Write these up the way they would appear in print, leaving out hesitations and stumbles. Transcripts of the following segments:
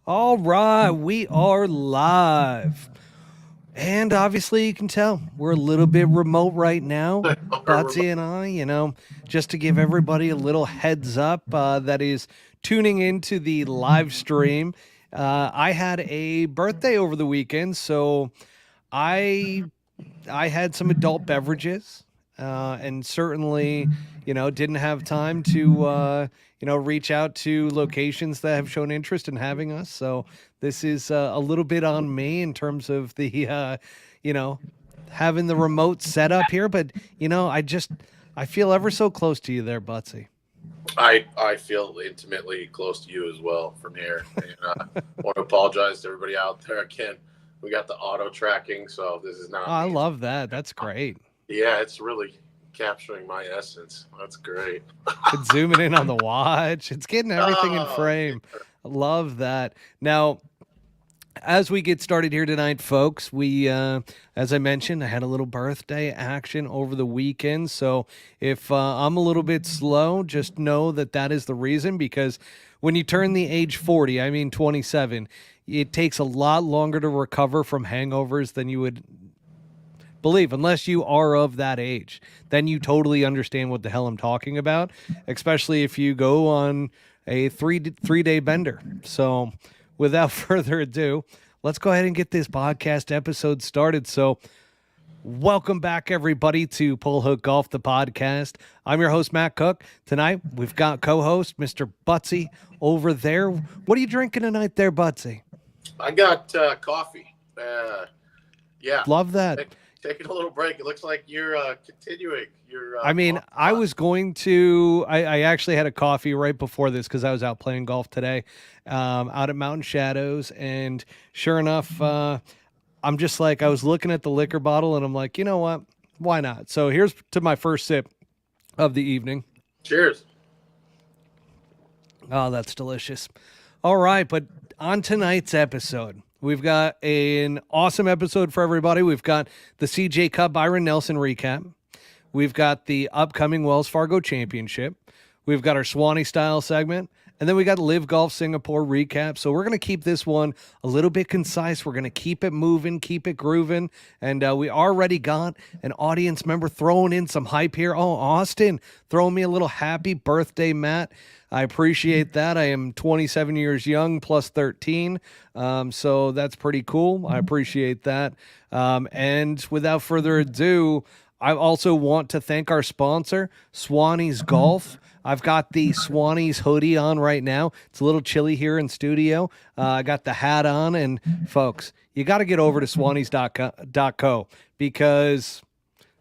All right, we are live. And obviously, you can tell we're a little bit remote right now. Butsy and I, just to give everybody a little heads up that is tuning into the live stream. I had a birthday over the weekend, so I I had some adult beverages, and certainly, didn't have time to, reach out to locations that have shown interest in having us. So this is a little bit on me in terms of the, you know, having the remote setup here. But I feel ever so close to you there, Butsy. I feel intimately close to you as well from here. And want to apologize to everybody out there again. We got the auto tracking, so this is not. Oh, I love that. That's great. Yeah, it's really capturing my essence. That's great. It's zooming in on the watch. It's getting everything in Oh, frame. I love that. Now, as we get started here tonight, folks, as I mentioned, I had a little birthday action over the weekend. So if I'm a little bit slow, just know that that is the reason, because when you turn the age 40, I mean 27, it takes a lot longer to recover from hangovers than you would believe, unless you are of that age. Then you totally understand what the hell I'm talking about, especially if you go on a three-day bender. So without further ado, let's go ahead and get this podcast episode started. So welcome back, everybody, to Pull Hook Golf, the podcast. I'm your host, Matt Cook. Tonight, we've got co-host Mr. Butsy over there. What are you drinking tonight there, Butsy? I got coffee. Yeah. Love that. Taking a little break. It looks like you're continuing. I was going to. I actually had a coffee right before this because I was out playing golf today, out at Mountain Shadows, and sure enough, I'm just like, I was looking at the liquor bottle, and I'm like, you know what? Why not? So here's to my first sip of the evening. Cheers. Oh, that's delicious. All right, but on tonight's episode, we've got an awesome episode for everybody. We've got the CJ Cup Byron Nelson recap. We've got the upcoming Wells Fargo Championship. We've got our Swanie style segment. And then we got LIV Golf Singapore recap. So we're going to keep this one a little bit concise. We're going to keep it moving, keep it grooving. And we already got an audience member throwing in some hype here. Oh, Austin, throwing me a little happy birthday, Matt. I appreciate that. I am 27 years young plus 13. So that's pretty cool. I appreciate that. And without further ado, I also want to thank our sponsor, Swannies Golf. I've got the Swannies hoodie on right now. It's a little chilly here in studio. I got the hat on, and folks, you got to get over to Swannies.co because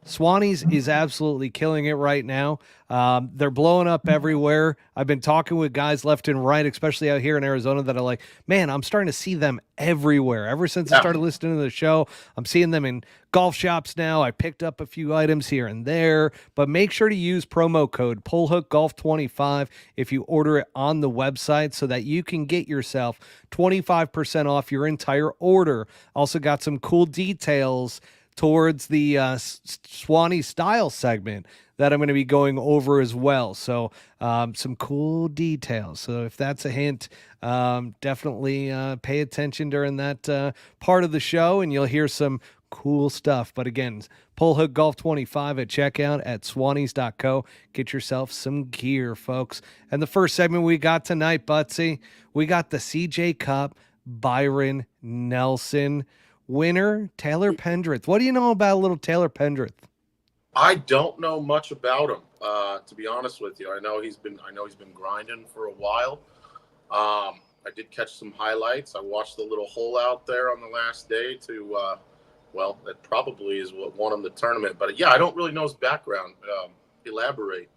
Swannies is absolutely killing it right now. They're blowing up everywhere. I've been talking with guys left and right, especially out here in Arizona, that are like, man, I'm starting to see them everywhere. Ever since I started listening to the show, I'm seeing them in golf shops now. I picked up a few items here and there, but make sure to use promo code PullHookGolf25 if you order it on the website so that you can get yourself 25% off your entire order. Also got some cool details towards the Swanie style segment that I'm going to be going over as well. So some cool details. So if that's a hint, definitely pay attention during that part of the show, and you'll hear some cool stuff. But again, Pull Hook Golf 25 at checkout at Swannies.co. Get yourself some gear, folks. And the first segment we got tonight, Butsy, we got the CJ Cup Byron Nelson winner, Taylor Pendrith. What do you know about little Taylor Pendrith? I don't know much about him, to be honest with you. I know he's been grinding for a while. I did catch some highlights. I watched the little hole out there on the last day to, that probably is what won him the tournament. But yeah, I don't really know his background. Elaborate.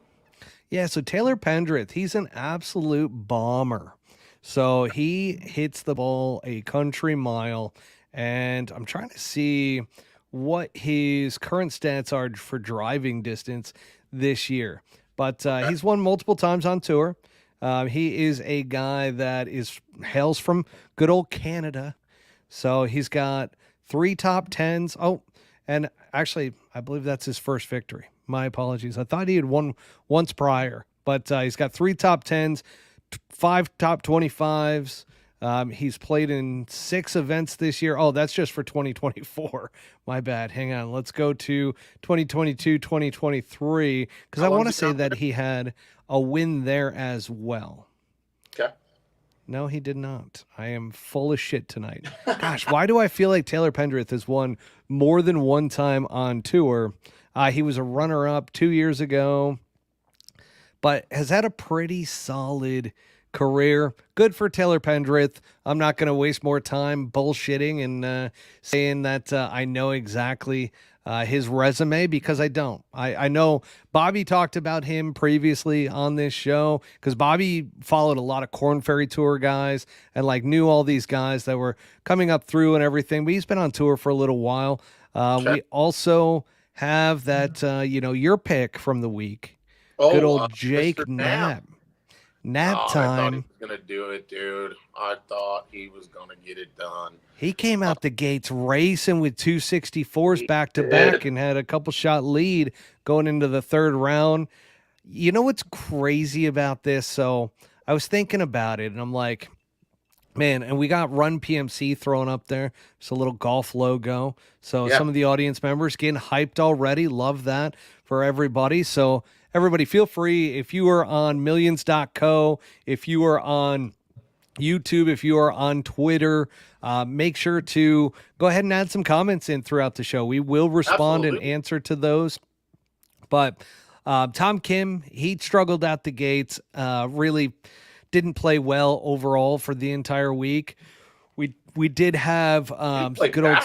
Yeah, so Taylor Pendrith, he's an absolute bomber. So he hits the ball a country mile. And I'm trying to see what his current stats are for driving distance this year. But he's won multiple times on tour. He is a guy that hails from good old Canada. So he's got 3 top 10s. Oh, and actually, I believe that's his first victory. My apologies. I thought he had won once prior. But he's got 3 top 10s, 5 top 25s. He's played in 6 events this year. Oh, that's just for 2024. My bad. Hang on. Let's go to 2022, 2023, because I want to say that he had a win there as well. Okay. No, he did not. I am full of shit tonight. Gosh, why do I feel like Taylor Pendrith has won more than one time on tour? He was a runner-up 2 years ago, but has had a pretty solid career. Good for Taylor Pendrith. I'm not going to waste more time bullshitting and saying that I know exactly his resume, because I don't. I know Bobby talked about him previously on this show, because Bobby followed a lot of Korn Ferry Tour guys and like knew all these guys that were coming up through and everything. But he's been on tour for a little while. We also have that, your pick from the week. Good old Jake Knapp. Nap time. I thought he was going to do it, dude. I thought he was going to get it done. He came out the gates racing with 264s back to back and had a couple shot lead going into the third round. You know what's crazy about this? So I was thinking about it, and I'm like, man, and we got Run PMC thrown up there. It's a little golf logo. So some of the audience members getting hyped already. Love that for everybody. So everybody, feel free, if you are on millions.co, if you are on YouTube, if you are on Twitter, make sure to go ahead and add some comments in throughout the show. We will respond and answer to those. But Tom Kim, he struggled out the gates, really didn't play well overall for the entire week. We did have good old.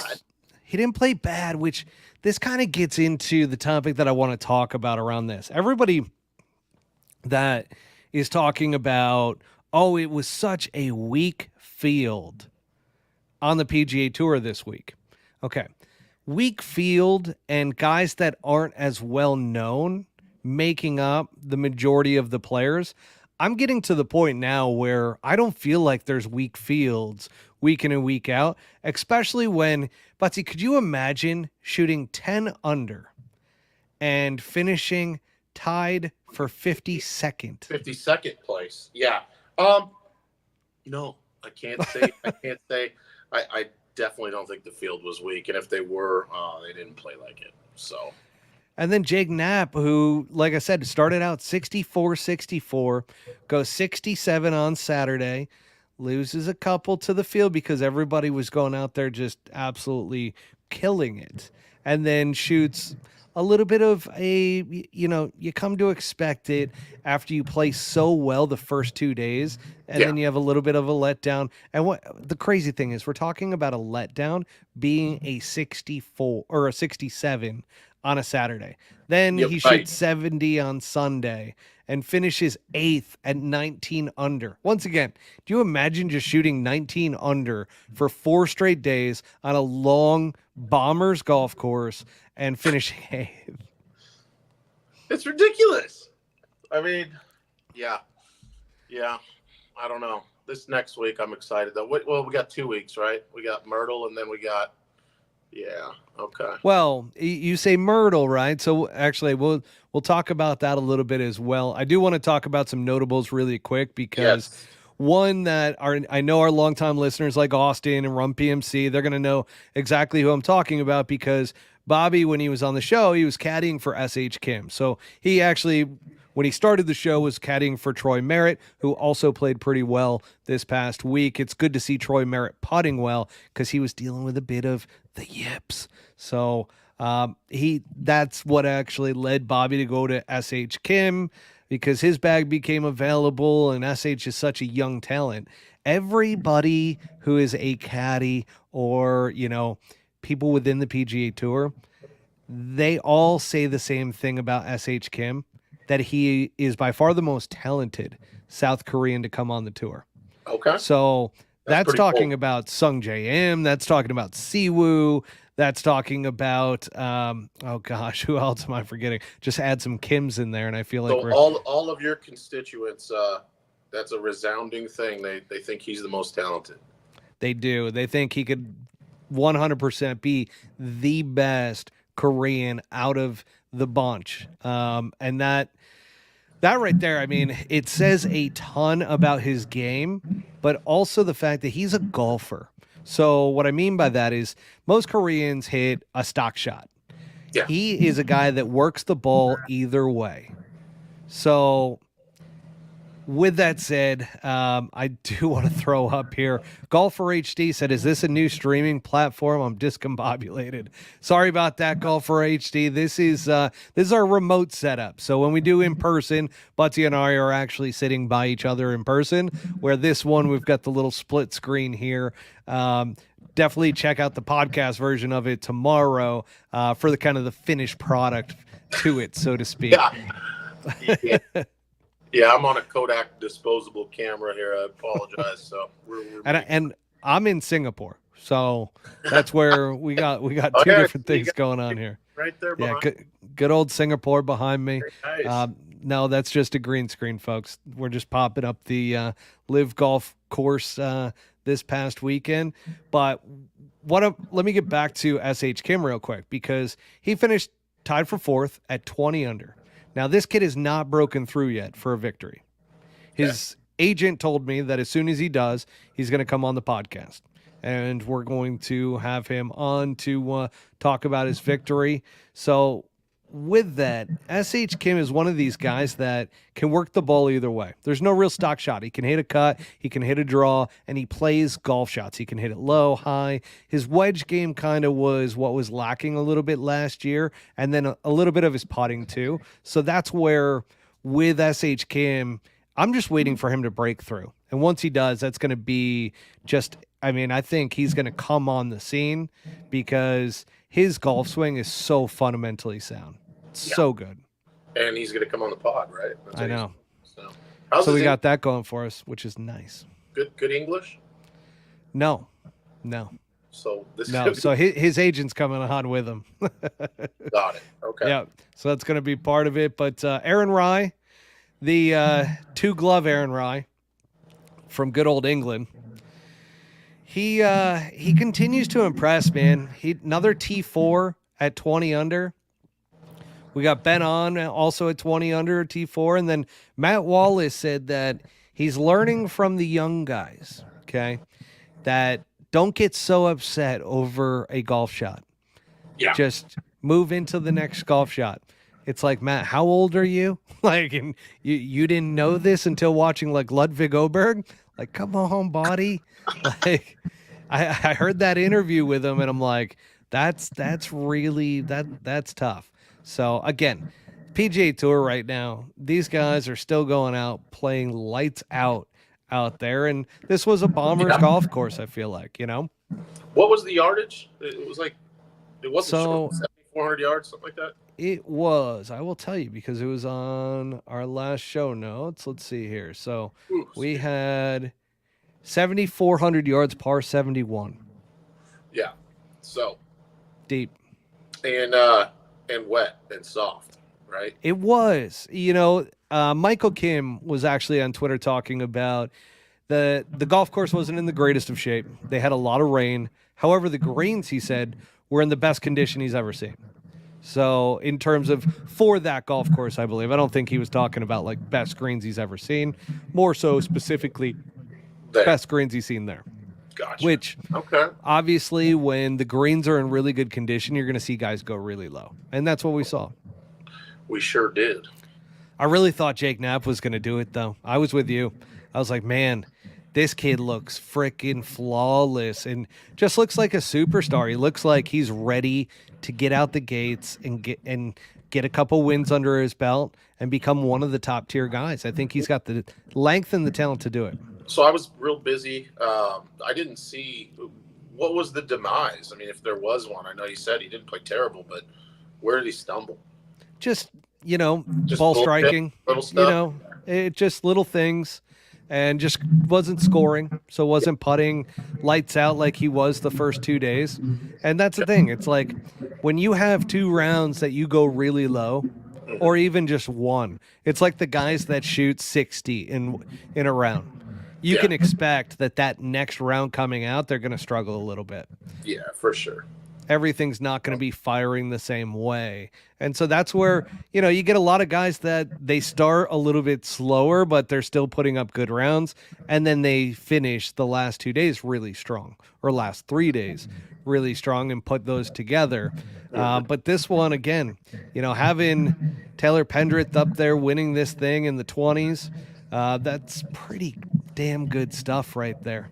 He didn't play bad, which this kind of gets into the topic that I want to talk about around this. Everybody that is talking about, oh, it was such a weak field on the PGA Tour this week. Okay. Weak field and guys that aren't as well known making up the majority of the players. I'm getting to the point now where I don't feel like there's weak fields week in and week out, especially when, Butsy, could you imagine shooting 10 under and finishing tied for 52nd? 52nd place. Yeah. No, I can't say. I definitely don't think the field was weak, and if they were, they didn't play like it. So. And then Jake Knapp, who, like I said, started out 64-64, goes 67 on Saturday, loses a couple to the field because everybody was going out there just absolutely killing it, and then shoots a little bit of a, you come to expect it after you play so well the first 2 days, and then you have a little bit of a letdown. And what the crazy thing is, we're talking about a letdown being a 64 or a 67 on a Saturday. Then he shoots 70 on Sunday and finishes 8th at 19 under. Once again, do you imagine just shooting 19 under for 4 straight days on a long Bombers golf course and finishing 8th? It's ridiculous. I mean, yeah. I don't know. This next week, I'm excited though. Well, we got 2 weeks, right? We got Myrtle, and then we got. Yeah. Okay. Well, you say Myrtle, right? So actually, we'll talk about that a little bit as well. I do want to talk about some notables really quick because one that I know our longtime listeners like Austin and Rum PMC, they're going to know exactly who I'm talking about because Bobby, when he was on the show, he was caddying for S.H. Kim. So he actually, when he started the show, was caddying for Troy Merritt, who also played pretty well this past week. It's good to see Troy Merritt putting well because he was dealing with a bit of the yips. So that's what actually led Bobby to go to S.H. Kim because his bag became available and S.H. is such a young talent. Everybody who is a caddy or, people within the PGA Tour, they all say the same thing about S.H. Kim, that he is by far the most talented South Korean to come on the tour. Okay. So that's talking about Sung J M. That's talking about Siwoo. That's talking about, who else am I forgetting? Just add some Kims in there, and I feel like all of your constituents, that's a resounding thing. They think he's the most talented. They do. They think he could 100% be the best Korean out of the bunch. And that that right there, I mean, it says a ton about his game, but also the fact that he's a golfer. So what I mean by that is most Koreans hit a stock shot. Yeah. He is a guy that works the ball either way. So with that said, I do want to throw up here. Golfer HD said, "Is this a new streaming platform?" I'm discombobulated. Sorry about that, Golfer HD. This is our remote setup. So when we do in person, Butsy and I are actually sitting by each other in person. Where this one, we've got the little split screen here. Definitely check out the podcast version of it tomorrow for the kind of the finished product to it, so to speak. Yeah. Yeah, I'm on a Kodak disposable camera here. I apologize. So and I'm in Singapore, so that's where we got two different things going on here. Right there behind. Yeah, good old Singapore behind me. Nice. No, that's just a green screen, folks. We're just popping up the LIV Golf course this past weekend. But let me get back to SH Kim real quick, because he finished tied for fourth at 20 under. Now, this kid is not broken through yet for a victory. His agent told me that as soon as he does, he's going to come on the podcast. And we're going to have him on to talk about his victory. So with that, SH Kim is one of these guys that can work the ball either way. There's no real stock shot. He can hit a cut, he can hit a draw, and he plays golf shots. He can hit it low, high. His wedge game kind of was what was lacking a little bit last year, and then a little bit of his putting too. So that's where, with SH Kim, I'm just waiting for him to break through. And once he does, that's going to be just, I mean, I think he's going to come on the scene because his golf swing is so fundamentally sound. So good. And he's going to come on the pod, right? I know. So we got that going for us, which is nice. Good English? No. So his agent's coming on with him. Got it. Okay. Yeah. So that's going to be part of it. But Aaron Rye, the two-glove Aaron Rye from good old England, he continues to impress, man. Another T4 at 20 under. We got Ben on also at 20 under, T4. And then Matt Wallace said that he's learning from the young guys, okay, that don't get so upset over a golf shot. Yeah. Just move into the next golf shot. It's like, Matt, how old are you? Like, and you didn't know this until watching like Ludwig Oberg? Like, come on, buddy. Like, I heard that interview with him, and I'm like, that's really that's tough. So again, PGA Tour right now, these guys are still going out playing lights out there, and this was a bomber's golf course. I feel like, What was the yardage? It wasn't short, 7,400 yards, something like that. It was. I will tell you, because it was on our last show notes. Let's see here. So we had 7,400 yards, par 71. Yeah. So deep. And wet and soft, right? It was. Michael Kim was actually on Twitter talking about the golf course wasn't in the greatest of shape. They had a lot of rain. However, the greens, he said, were in the best condition he's ever seen. So in terms of for that golf course, I believe, I don't think he was talking about like best greens he's ever seen. More so specifically best greens he's seen there. Gotcha. Which, obviously, when the greens are in really good condition, you're going to see guys go really low. And that's what we saw. We sure did. I really thought Jake Knapp was going to do it, though. I was with you. I was like, man, this kid looks freaking flawless and just looks like a superstar. He looks like he's ready to get out the gates and get a couple wins under his belt and become one of the top tier guys. I think he's got the length and the talent to do it. So I was real busy. I didn't see what was the demise. I mean, if there was one, I know you said he didn't play terrible, but where did he stumble? Just ball striking, little stuff. It just little things, and just wasn't scoring. So wasn't putting lights out like he was the first 2 days. And that's the thing. It's like when you have 2 rounds that you go really low, or even just one, it's like the guys that shoot 60 in a round. You can expect that next round coming out, they're going to struggle a little bit. Yeah, for sure. everything's not going to be firing the same way. And so that's where, you know, you get a lot of guys that they start a little bit slower, but they're still putting up good rounds. And then they finish the last 2 days really strong, or last 3 days really strong, and put those together. But this one, again, you know, having Taylor Pendrith up there winning this thing in the 20s, that's pretty damn good stuff right there.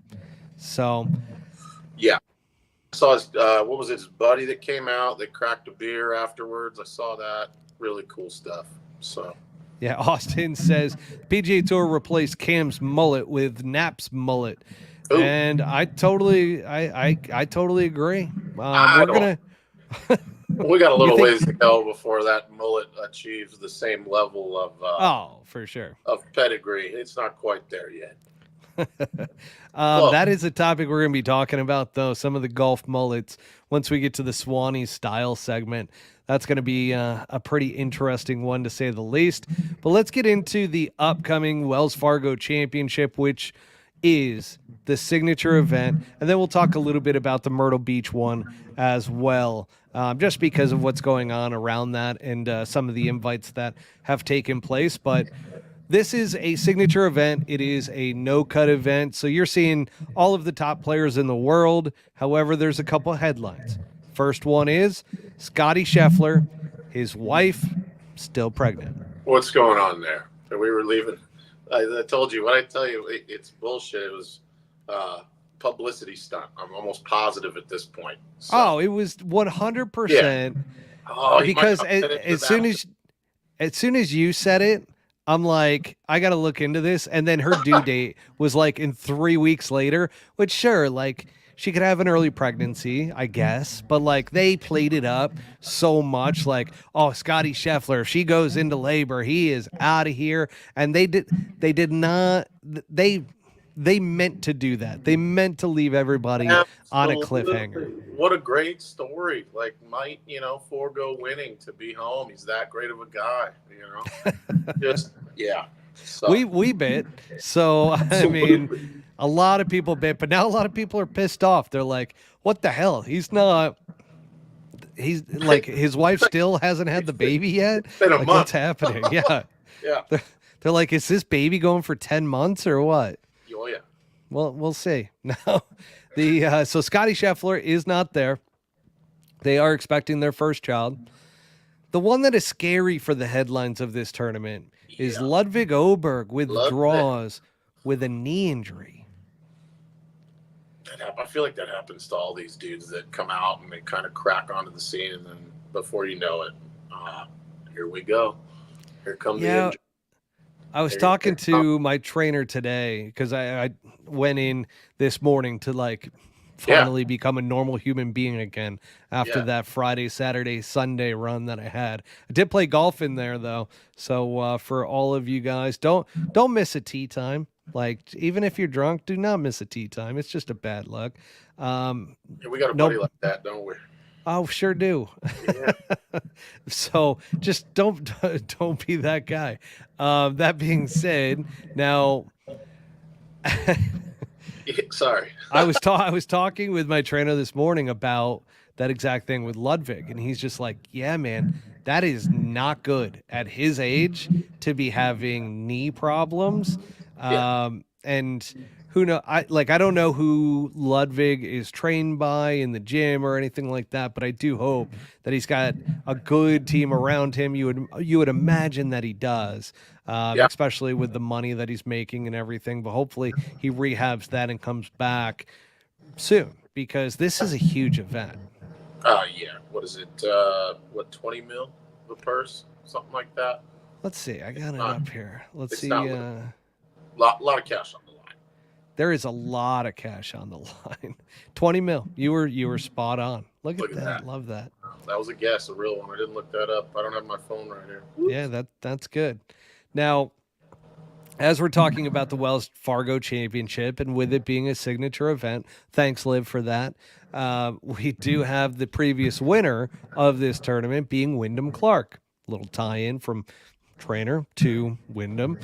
So, yeah. I saw his, what was it, his buddy that came out, they cracked a beer afterwards. I saw that. Really cool stuff. So, yeah, Austin says PGA Tour replaced Cam's mullet with Knapp's mullet. Ooh. And I totally agree. We're going to... We got a little ways to go before that mullet achieves the same level of for sure, of pedigree. It's not quite there yet. That is a topic we're going to be talking about, though. Some of the golf mullets once we get to the Swannies style segment. That's going to be a pretty interesting one, to say the least. But let's get into the upcoming Wells Fargo Championship, which is the signature event, and then we'll talk a little bit about the Myrtle Beach one as well, just because of what's going on around that and some of the invites that have taken place. But this is a signature event. It is a no-cut event, so you're seeing all of the top players in the world. However, there's a couple headlines. First one is Scotty Scheffler, his wife, still pregnant. What's going on there? We were leaving. I told you, what I tell you, it's bullshit. It was publicity stunt. I'm almost positive at this point. So. It was 100%. Yeah. Because as soon as you said it, I'm like, I got to look into this. And then her due date was like in 3 weeks later, which sure, like she could have an early pregnancy, I guess. But like they played it up so much, like, oh, Scotty Scheffler, if she goes into labor, he is out of here. And they meant to do that. They meant to leave everybody on a cliffhanger. What a great story. Like, might, Fargo winning to be home. He's that great of a guy, Just, yeah. So. We bit. So, I mean, a lot of people bit, but now a lot of people are pissed off. They're like, what the hell? He's like, his wife still hasn't had the baby yet? Like, what's happening? Yeah. Yeah. They're like, is this baby going for 10 months or what? Oh, yeah. Well, we'll see. No, so Scotty Scheffler is not there. They are expecting their first child. The one that is scary for the headlines of this tournament is Ludwig Oberg withdraws with a knee injury. I feel like that happens to all these dudes that come out and they kind of crack onto the scene, and then before you know it, here we go. Here comes the injury. I was talking to my trainer today because I went in this morning to finally become a normal human being again after that Friday, Saturday, Sunday run that I had. I did play golf in there though. So for all of you guys, don't miss a tee time. Like, even if you're drunk, do not miss a tee time. It's just a bad luck. We got a buddy like that, don't we? Oh, sure do. Yeah. So just don't be that guy. That being said, now, sorry, I was talking with my trainer this morning about that exact thing with Ludwig, and he's just like, yeah, man, that is not good at his age to be having knee problems. And who know? I don't know who Ludwig is trained by in the gym or anything like that, but I do hope that he's got a good team around him. You would imagine that he does, especially with the money that he's making and everything. But hopefully he rehabs that and comes back soon, because this is a huge event. Yeah. What is it? 20 mil the purse, something like that. Let's see. I got it up here. Let's see. Lot of cash on the line. There is a lot of cash on the line. 20 mil. You were spot on. Look at that. Love that. That was a guess, a real one. I didn't look that up. I don't have my phone right here. Yeah, that's good. Now, as we're talking about the Wells Fargo Championship, and with it being a signature event, thanks, LIV, for that. We do have the previous winner of this tournament being Wyndham Clark. A little tie-in from trainer to Wyndham.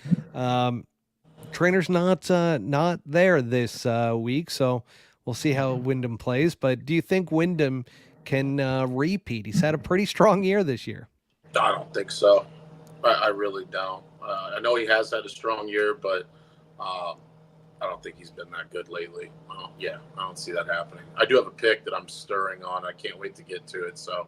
Trainer's not there this week, so we'll see how Wyndham plays. But do you think Wyndham can repeat. He's had a pretty strong year this year. I don't think so. I really don't. I know he has had a strong year, but I don't think he's been that good lately. I don't see that happening. I do have a pick that I'm stirring on. I can't wait to get to it. So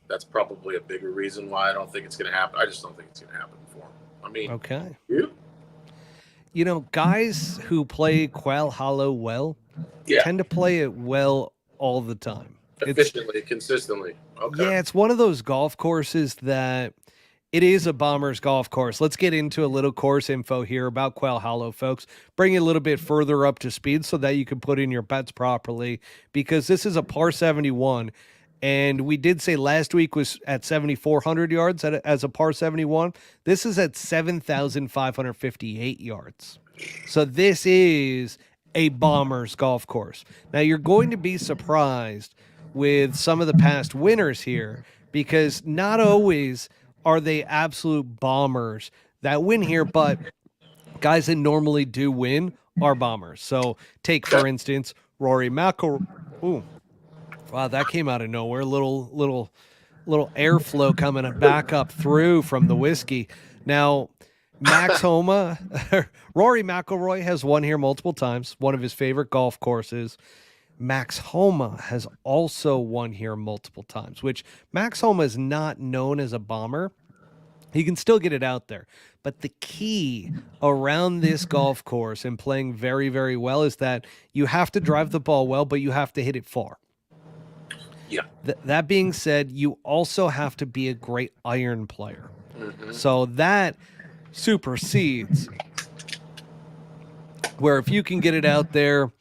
that's probably a bigger reason why I don't think it's going to happen. I just don't think it's going to happen for him. I mean, okay. You? Guys who play Quail Hollow well tend to play it well all the time. Efficiently, consistently. Okay. Yeah, it's one of those golf courses that it is a bomber's golf course. Let's get into a little course info here about Quail Hollow, folks. Bring it a little bit further up to speed so that you can put in your bets properly, because this is a par 71. And we did say last week was at 7,400 yards as a par 71. This is at 7,558 yards. So this is a bomber's golf course. Now, you're going to be surprised with some of the past winners here, because not always are they absolute bombers that win here, but guys that normally do win are bombers. So take, for instance, Rory McIlroy. Ooh. Wow, that came out of nowhere. Little airflow coming back up through from the whiskey. Now, Max Homa, Rory McIlroy has won here multiple times, one of his favorite golf courses. Max Homa has also won here multiple times, which Max Homa is not known as a bomber. He can still get it out there. But the key around this golf course and playing very, very well is that you have to drive the ball well, but you have to hit it far. Yeah. That being said, you also have to be a great iron player. Mm-hmm. So that supersedes where if you can get it out there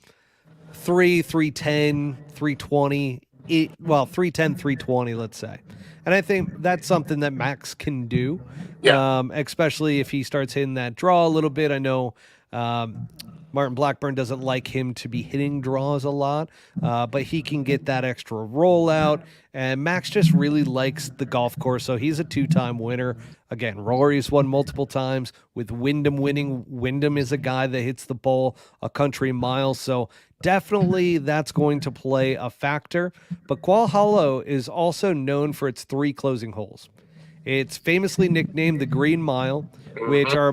310, 320, 310, 320, let's say. And I think that's something that Max can do, especially if he starts hitting that draw a little bit. I know Martin Blackburn doesn't like him to be hitting draws a lot, but he can get that extra rollout. And Max just really likes the golf course, so he's a two-time winner. Again, Rory's won multiple times with Wyndham winning. Wyndham is a guy that hits the ball a country mile, so definitely that's going to play a factor. But Quail Hollow is also known for its 3 closing holes. It's famously nicknamed the Green Mile, which are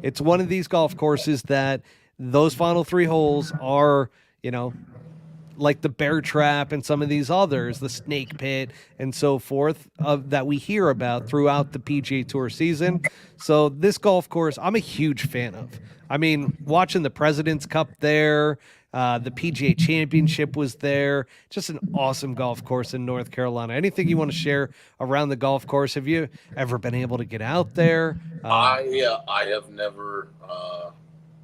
it's one of these golf courses that those final 3 holes are, like the Bear Trap and some of these others, the Snake Pit and so forth, that we hear about throughout the PGA Tour season. So this golf course, I'm a huge fan of. I mean, watching the President's Cup there, the PGA Championship was there. Just an awesome golf course in North Carolina. Anything you want to share around the golf course? Have you ever been able to get out there? I have never.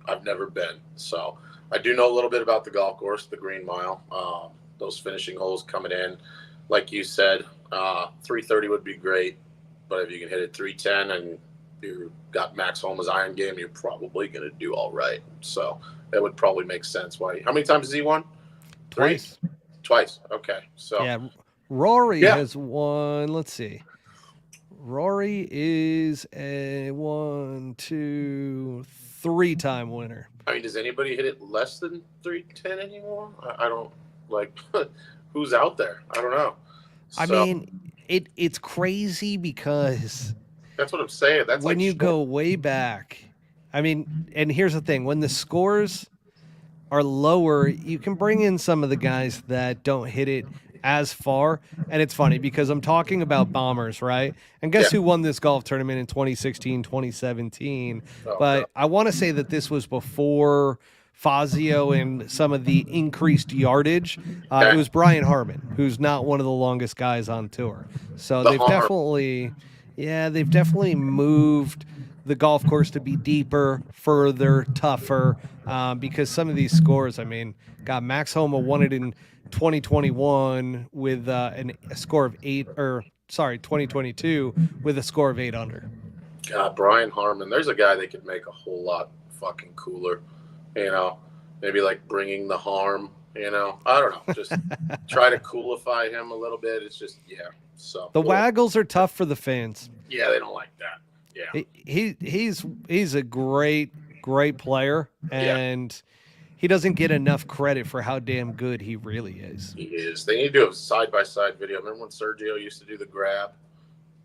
I've never been. So I do know a little bit about the golf course, the Green Mile. Those finishing holes coming in, like you said, 330 would be great. But if you can hit it 310 and you got Max Homa's iron game, you're probably going to do all right. So that would probably make sense. Why? How many times has he won? 3? Twice. Okay. So yeah, Rory has won. Let's see. Rory is a 1, 2, 3-time winner. I mean, does anybody hit it less than 310 anymore? I don't who's out there? I don't know. I mean, it's crazy because that's what I'm saying. That's when you go way back. I mean, and here's the thing: when the scores are lower, you can bring in some of the guys that don't hit it as far. And it's funny because I'm talking about bombers, right? And guess who won this golf tournament in 2016, 2017? But I want to say that this was before Fazio and some of the increased yardage. It was Brian Harman, who's not one of the longest guys on tour. So they've definitely moved the golf course to be deeper, further, tougher, because some of these scores, I mean, Max Homa won it in 2021 with a score of 2022 with a score of 8 under. God, Brian Harman, there's a guy that could make a whole lot fucking cooler, maybe like bringing the harm, I don't know, just try to coolify him a little bit. It's just, so the waggles are tough for the fans. Yeah, they don't like that. Yeah, he's a great player, and he doesn't get enough credit for how damn good he really is. He is. They need to do a side-by-side video. Remember when Sergio used to do the grab?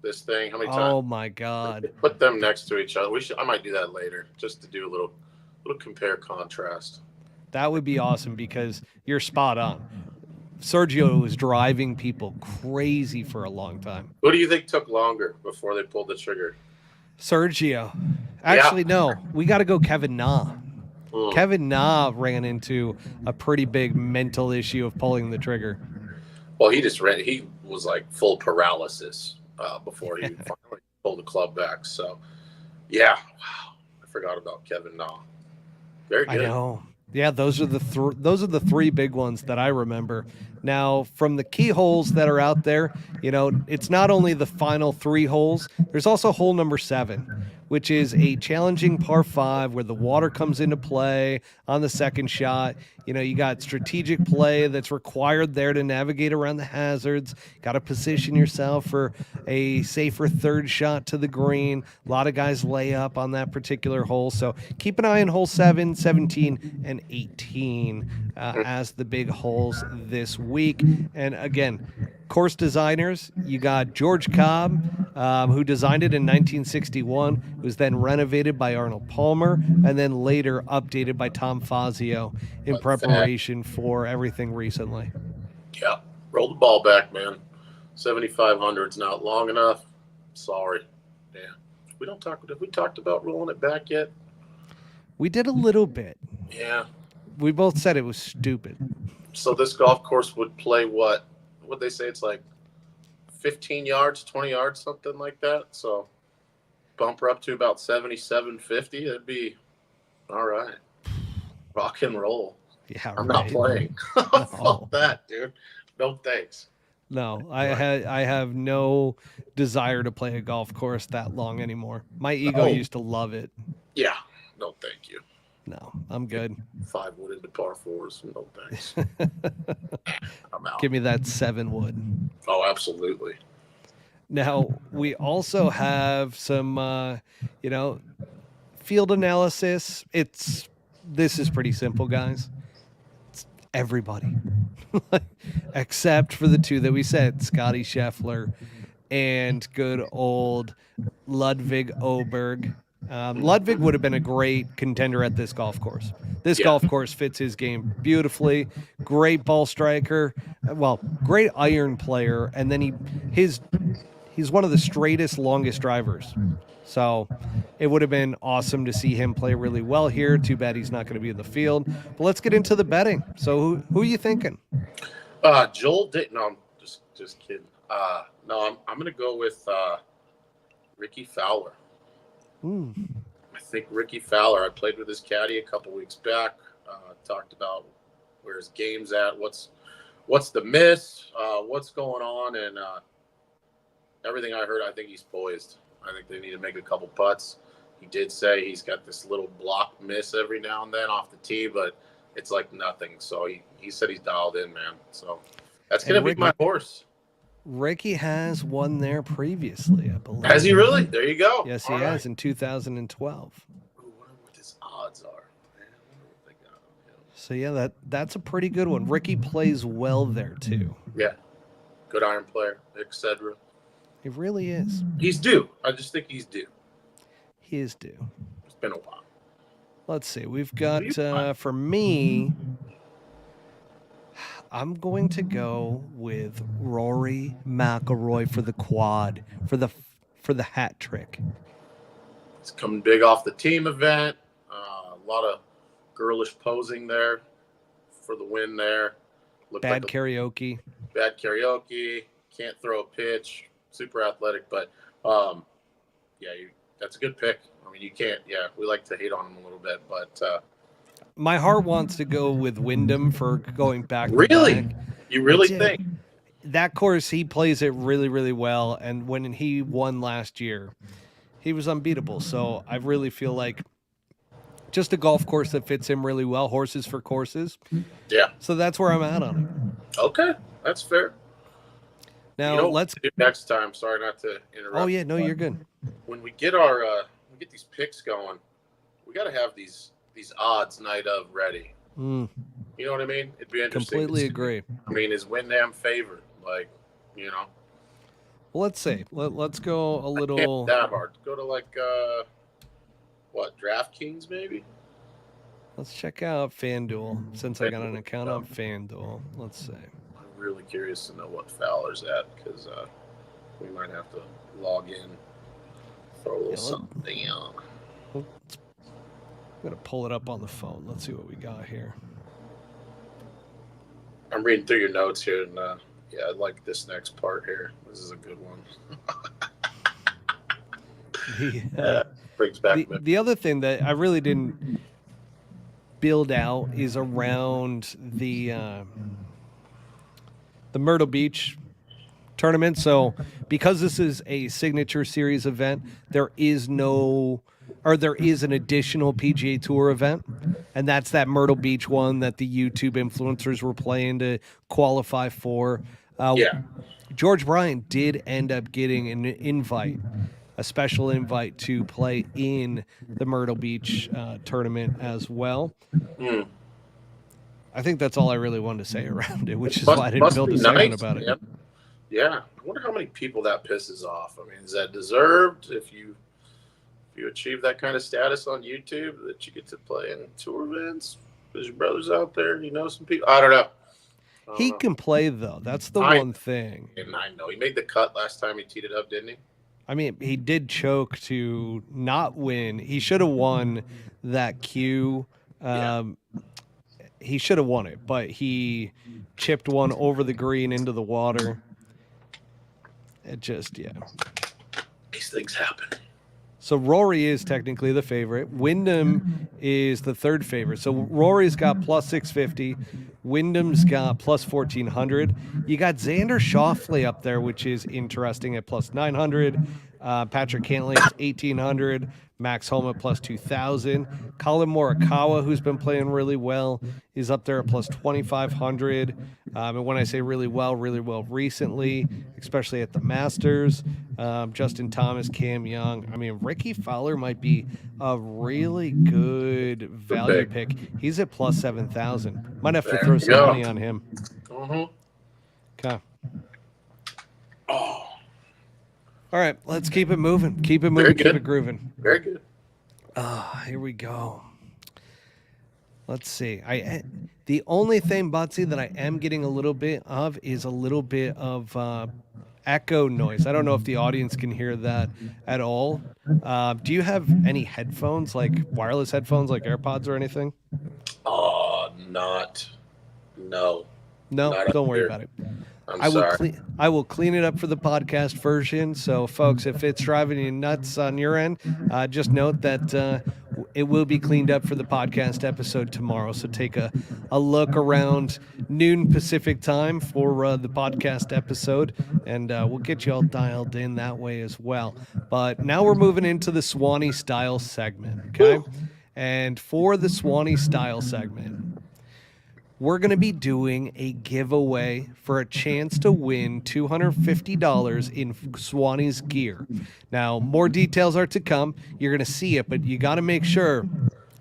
This thing? How many times? Oh my God. Put them next to each other. I might do that later just to do a little compare contrast. That would be awesome because you're spot on. Sergio was driving people crazy for a long time. Who do you think took longer before they pulled the trigger? Sergio. Actually, no. We got to go Kevin Na. Kevin Na ran into a pretty big mental issue of pulling the trigger. Well, he was like full paralysis before he finally pulled the club back. So, yeah. Wow. I forgot about Kevin Na. Very good. I know. Yeah, those are the three big ones that I remember. Now, from the key holes that are out there, it's not only the final 3 holes. There's also hole number 7, which is a challenging par 5 where the water comes into play on the second shot. You got strategic play that's required there to navigate around the hazards. Got to position yourself for a safer third shot to the green. A lot of guys lay up on that particular hole. So keep an eye on hole 7, 17, and 18 as the big holes this week. And again, course designers, you got George Cobb, who designed it in 1961. It was then renovated by Arnold Palmer, and then later updated by Tom Fazio in preparation for everything recently. Yeah, roll the ball back, man. 7,500's not long enough. Sorry. Yeah. Have we talked about rolling it back yet? We did a little bit. Yeah. We both said it was stupid. So this golf course would play what? What'd they say? It's like 15 yards, 20 yards, something like that. So bump her up to about 77.50. That'd be all right. Rock and roll. Yeah, I'm not playing. Fuck that, dude. No thanks. No, I have no desire to play a golf course that long anymore. My ego used to love it. Yeah. No, thank you. No, I'm good. 5 wood into par 4s. No thanks. I'm out. Give me that 7 wood. Oh, absolutely. Now, we also have some, field analysis. This is pretty simple, guys. It's everybody. Except for the 2 that we said, Scotty Scheffler and good old Ludwig Oberg. Ludwig would have been a great contender at this golf course. This golf course fits his game beautifully. Great ball striker. Well, great iron player. And then he's one of the straightest, longest drivers. So it would have been awesome to see him play really well here. Too bad he's not going to be in the field. But let's get into the betting. So who are you thinking? Joel did. No, I'm just kidding. No, I'm going to go with Ricky Fowler. I think Ricky Fowler. I played with his caddy a couple weeks back. Talked about where his game's at. What's the miss? What's going on? And everything I heard, I think he's poised. I think they need to make a couple putts. He did say he's got this little block miss every now and then off the tee, but it's like nothing. So he said he's dialed in, man. So that's going to be my horse. Ricky has won there previously, I believe. Has he really? There you go. Yes, he has in 2012. I wonder what his odds are. Man, I wonder what they got on him. So, yeah, that's a pretty good one. Ricky plays well there, too. Yeah. Good iron player, etc. He really is. He's due. I just think he's due. He is due. It's been a while. Let's see. We've got, for me, I'm going to go with Rory McIlroy for the quad, for the hat trick. It's coming big off the team event. A lot of girlish posing there for the win there. Bad karaoke. Can't throw a pitch. Super athletic, but that's a good pick. I mean, you can't. Yeah, we like to hate on him a little bit, but my heart wants to go with Wyndham for going back. Really? You really think? That course, he plays it really, really well. And when he won last year, he was unbeatable. So I really feel like just a golf course that fits him really well. Horses for courses. Yeah. So that's where I'm at on it. Okay. That's fair. Now, let's do next time. Sorry not to interrupt. Oh, yeah. No, you're good. When we get these picks going, we got to have these odds night of ready. Mm, You know what I mean? It'd be interesting. completely agree. I mean, is Wyndham favored? Like, you know, Well, let's see. Let's go a can't little. be that hard. Go to like what, DraftKings maybe? Let's check out FanDuel since I got an account on FanDuel. Let's see. I'm really curious to know what Fowler's at because we might have to log in, throw a little something on. I'm gonna pull it up on the phone. Let's see what we got here. I'm reading through your notes here, and yeah, I like this next part here. This is a good one. Brings back the other thing that I really didn't build out is around the Myrtle Beach tournament. So because this is a signature series event, there is an additional PGA Tour event, and that's that Myrtle Beach one that the YouTube influencers were playing to qualify for. George Bryant did end up getting an invite, a special invite to play in the Myrtle Beach tournament as well. I think that's all I really wanted to say around it, which is why I didn't build a segment about it. Yeah, I wonder how many people that pisses off. I mean, is that deserved if you achieve that kind of status on YouTube that you get to play in tour events? Because your brother's out there, you know some people. I don't know. He can play though. That's the one thing. And I know he made the cut last time he teed it up, didn't he? I mean, he did choke to not win. He should have won that cue. He should have won it, but he chipped one over the green into the water. It just, These things happen. So Rory is technically the favorite. Wyndham is the third favorite. So Rory's got plus 650. Wyndham's got plus 1,400. You got Xander Schauffele up there, which is interesting at plus 900. Patrick Cantlay is 1,800. Max Homa plus 2,000. Colin Morikawa, who's been playing really well, is up there at plus 2,500. And when I say really well recently, especially at the Masters. Justin Thomas, Cam Young. I mean, Ricky Fowler might be a really good value pick. He's at plus 7,000. Might have to throw some money on him. Okay. All right, let's keep it moving. Keep it moving. Keep it grooving. Very good. Here we go. Let's see. The only thing, Butsy, that I am getting a little bit of is a little bit of echo noise. I don't know if the audience can hear that at all. Do you have any headphones, like wireless headphones, like AirPods or anything? No, don't worry about it. I will clean it up for the podcast version. So, folks, if it's driving you nuts on your end, just note that it will be cleaned up for the podcast episode tomorrow. So take a look around noon Pacific time for the podcast episode, and we'll get you all dialed in that way as well. But now we're moving into the Swanie style segment, okay? And for the Swanie style segment, we're going to be doing a giveaway for a chance to win $250 in Swanie's gear. Now, more details are to come. You're going to see it, but you got to make sure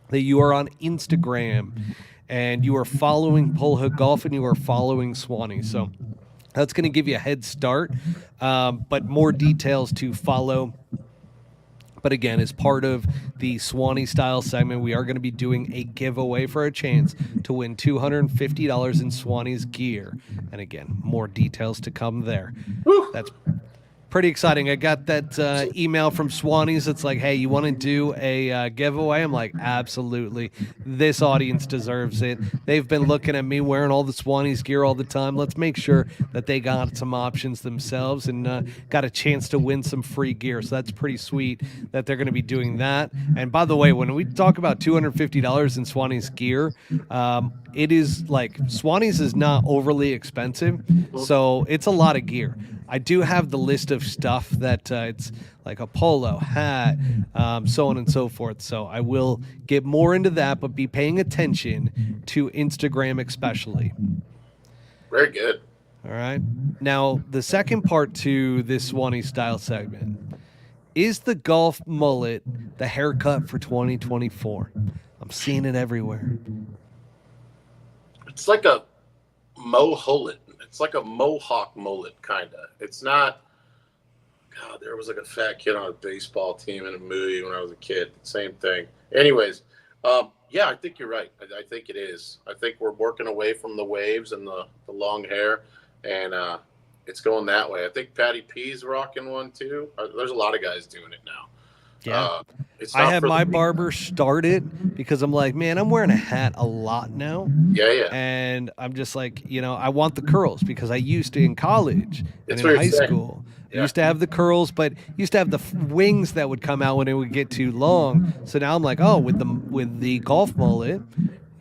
that you are on Instagram and you are following Pull Hook Golf and you are following Swanie. So that's going to give you a head start, but more details to follow. But again, as part of the Swanie style segment, we are going to be doing a giveaway for a chance to win $250 in Swanie's gear. And again, more details to come there. Woo. That's pretty exciting. I got that email from Swannies. It's like, hey, you want to do a giveaway? I'm like, absolutely. This audience deserves it. They've been looking at me wearing all the Swannies gear all the time. Let's make sure that they got some options themselves and got a chance to win some free gear. So that's pretty sweet that they're going to be doing that. And by the way, when we talk about $250 in Swannies gear, it is like Swannies is not overly expensive. So it's a lot of gear. I do have the list of stuff that it's like a polo, hat, so on and so forth. So I will get more into that, but be paying attention to Instagram especially. Very good. All right. Now, the second part to this Swanie style segment is the golf mullet, the haircut for 2024. I'm seeing it everywhere. It's like a mohullet. It's like a mohawk mullet, kind of. It's not. God, there was like a fat kid on a baseball team in a movie when I was a kid. Same thing. Anyways, yeah, I think you're right. I think it is. I think we're working away from the waves and the long hair, and it's going that way. I think Patty P's rocking one too. There's a lot of guys doing it now. Yeah. It's I not had for my the- barber start it because I'm like, man, I'm wearing a hat a lot now. Yeah. And I'm just like, I want the curls because I used to in college and That's in what you're high saying. school. I Yeah. used to have the curls, but used to have the wings that would come out when it would get too long. So now I'm like, oh, with the golf mullet,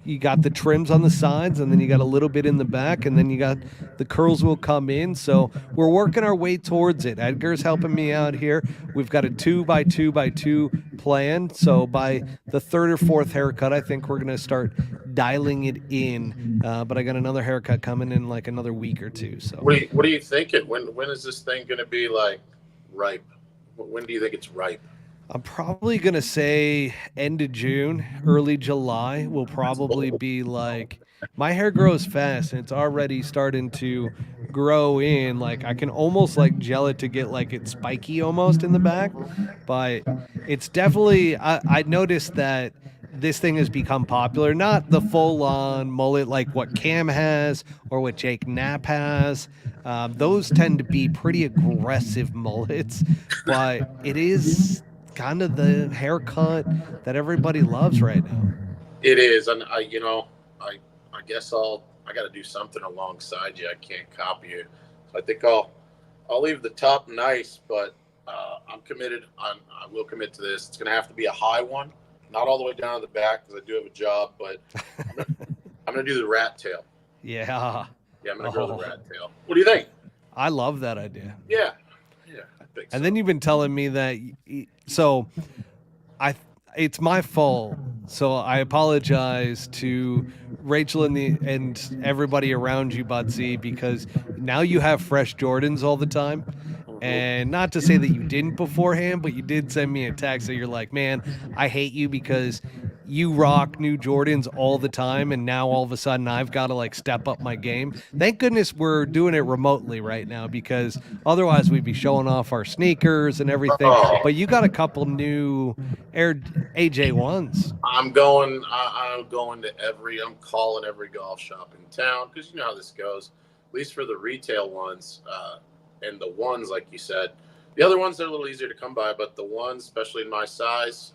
you got the trims on the sides, and then you got a little bit in the back, and then you got the curls will come in. So we're working our way towards it. Edgar's helping me out here. We've got a 2x2x2 plan. So by the third or fourth haircut, I think we're gonna start dialing it in. But I got another haircut coming in like another week or two. So What are you thinking? When is this thing going to be like ripe? When do you think it's ripe? I'm probably gonna say end of June, early July will probably be like my hair grows fast and it's already starting to grow in. Like I can almost like gel it to get like it spiky almost in the back. But it's definitely I noticed that this thing has become popular. Not the full on mullet like what Cam has or what Jake Knapp has. Those tend to be pretty aggressive mullets, but it is kind of the haircut that everybody loves right now. It is, and I guess I got to do something alongside you. I can't copy you, so I think I'll leave the top nice, but I'm committed. I will commit to this. It's going to have to be a high one, not all the way down to the back because I do have a job, but I'm gonna do the rat tail. Yeah. Yeah, I'm gonna grow the rat tail. What do you think? I love that idea. Yeah, I think so. And then you've been telling me that so I it's my fault. So I apologize to Rachel and everybody around you, Budsy, because now you have fresh Jordans all the time. And not to say that you didn't beforehand, but you did send me a text that you're like, man, I hate you because you rock new Jordans all the time. And now all of a sudden I've got to like step up my game. Thank goodness we're doing it remotely right now because otherwise we'd be showing off our sneakers and everything. Oh. But you got a couple new Air AJ1s. I'm going to I'm calling every golf shop in town because you know how this goes. At least for the retail ones, and the ones like you said, the other ones they're a little easier to come by, but the ones, especially in my size,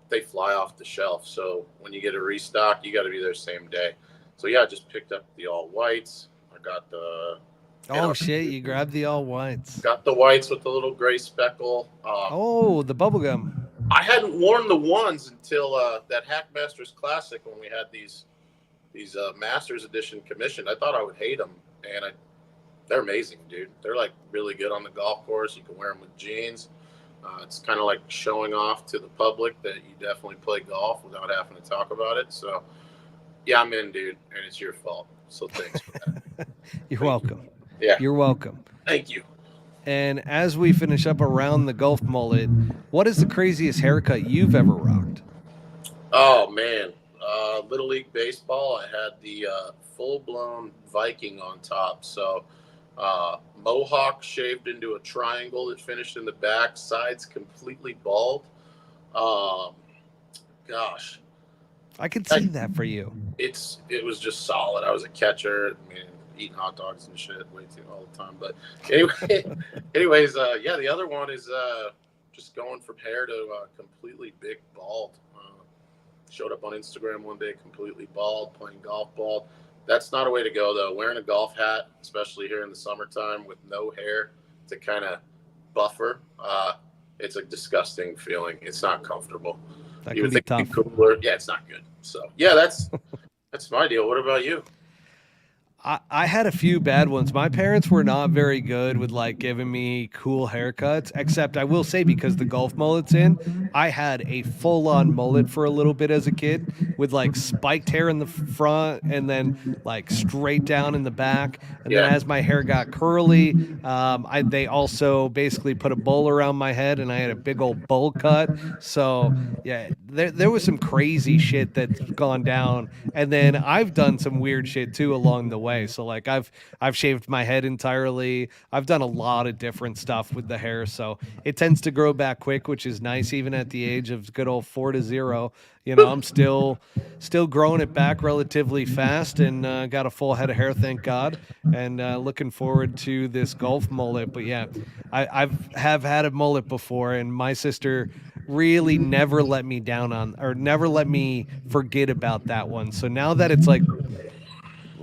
they fly off the shelf. So when you get a restock, you got to be there same day. So yeah, I just picked up the all whites. I got the Shit! You grabbed the all whites. Got the whites with the little gray speckle. The bubblegum. I hadn't worn the ones until that Hackmasters Classic when we had these Masters Edition commissioned. I thought I would hate them, and they're amazing, dude. They're like really good on the golf course. You can wear them with jeans. It's kind of like showing off to the public that you definitely play golf without having to talk about it. So, yeah, I'm in, dude, and it's your fault. So thanks for that. You're welcome. Yeah. You're welcome. Thank you. And as we finish up around the golf mullet, what is the craziest haircut you've ever rocked? Oh, man. Little League Baseball, I had the full-blown Viking on top. So, mohawk shaved into a triangle that finished in the back, sides completely bald. Gosh. I could see that for you. It was just solid. I was a catcher. I mean, eating hot dogs and shit way too all the time. But anyways, yeah, the other one is just going from hair to completely big bald. Showed up on Instagram one day completely bald, playing golf bald. That's not a way to go, though. Wearing a golf hat, especially here in the summertime with no hair to kind of buffer, it's a disgusting feeling. It's not comfortable. That You could would be think tough. it'd be cooler. Yeah, it's not good. So, yeah, that's my deal. What about you? I had a few bad ones. My parents were not very good with like giving me cool haircuts, except I will say because the golf mullet's in, I had a full on mullet for a little bit as a kid with like spiked hair in the front and then like straight down in the back. And then Yeah. as my hair got curly, they also basically put a bowl around my head and I had a big old bowl cut. So yeah, there was some crazy shit that's gone down, and then I've done some weird shit too along the way. So like I've shaved my head entirely. I've done a lot of different stuff with the hair, so it tends to grow back quick, which is nice. Even at the age of good old 4 to 0, I'm still growing it back relatively fast, and got a full head of hair, thank God. And looking forward to this golf mullet. But yeah, I've had a mullet before, and my sister really never let me down on, or never let me forget about that one. So now that it's like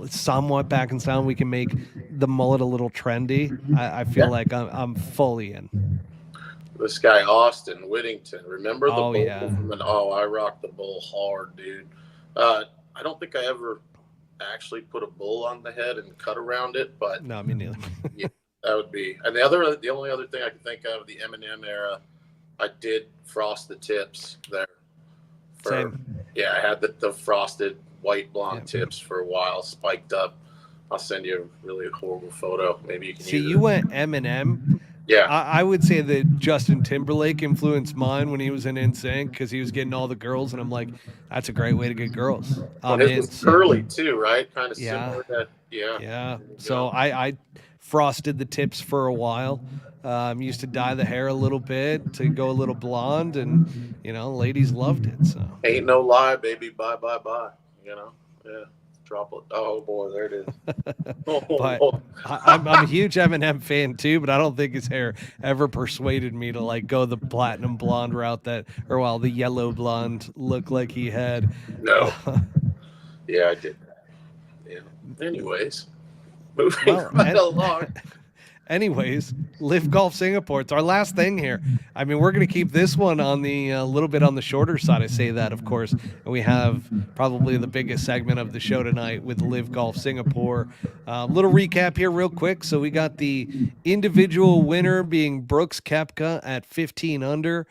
somewhat back in style, we can make the mullet a little trendy. I feel Yeah. like I'm fully in. This guy Austin Whittington, remember the Oh bull? yeah. Oh, I rocked the bull hard, dude. I don't think I ever actually put a bull on the head and cut around it, but No, me neither. yeah, that would be. And the only other thing I can think of, the Eminem era, I did frost the tips there. Same. Yeah, I had the frosted white blonde tips for a while, spiked up. I'll send you a really horrible photo. Maybe you can See, use you it. went Eminem. Yeah. I would say that Justin Timberlake influenced mine when he was in NSYNC, because he was getting all the girls, and I'm like, that's a great way to get girls. Well, I'm his in. was So curly too, right? Kind of yeah, similar to yeah. So I frosted the tips for a while. Used to dye the hair a little bit to go a little blonde, and ladies loved it. So Ain't no lie, baby. Bye, bye, bye. Yeah. Drop it. Oh boy, there it is. but I'm a huge Eminem fan too, but I don't think his hair ever persuaded me to like go the platinum blonde route the yellow blonde look like he had. No. Yeah, I did that. Yeah. Anyways, moving right along. Anyways, LIV Golf Singapore. It's our last thing here. I mean, we're going to keep this one on the little bit on the shorter side. I say that, of course. And we have probably the biggest segment of the show tonight with LIV Golf Singapore. Little recap here, real quick. So we got the individual winner being Brooks Koepka at 15 under.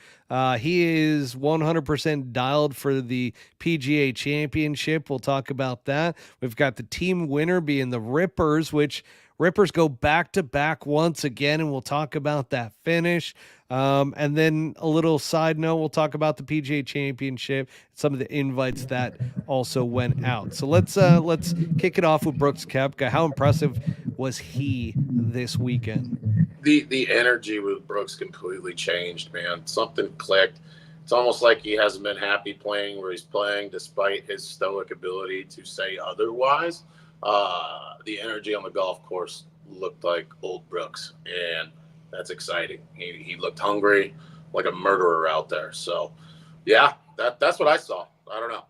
He is 100% dialed for the PGA Championship. We'll talk about that. We've got the team winner being the Rippers, which Rippers go back-to-back once again, and we'll talk about that finish. And then a little side note, we'll talk about the PGA Championship, some of the invites that also went out. So let's kick it off with Brooks Koepka. How impressive was he this weekend? The energy with Brooks completely changed, man. Something clicked. It's almost like he hasn't been happy playing where he's playing, despite his stoic ability to say otherwise. The energy on the golf course looked like old Brooks, and that's exciting. He looked hungry, like a murderer out there. So, yeah, that's what I saw. I don't know.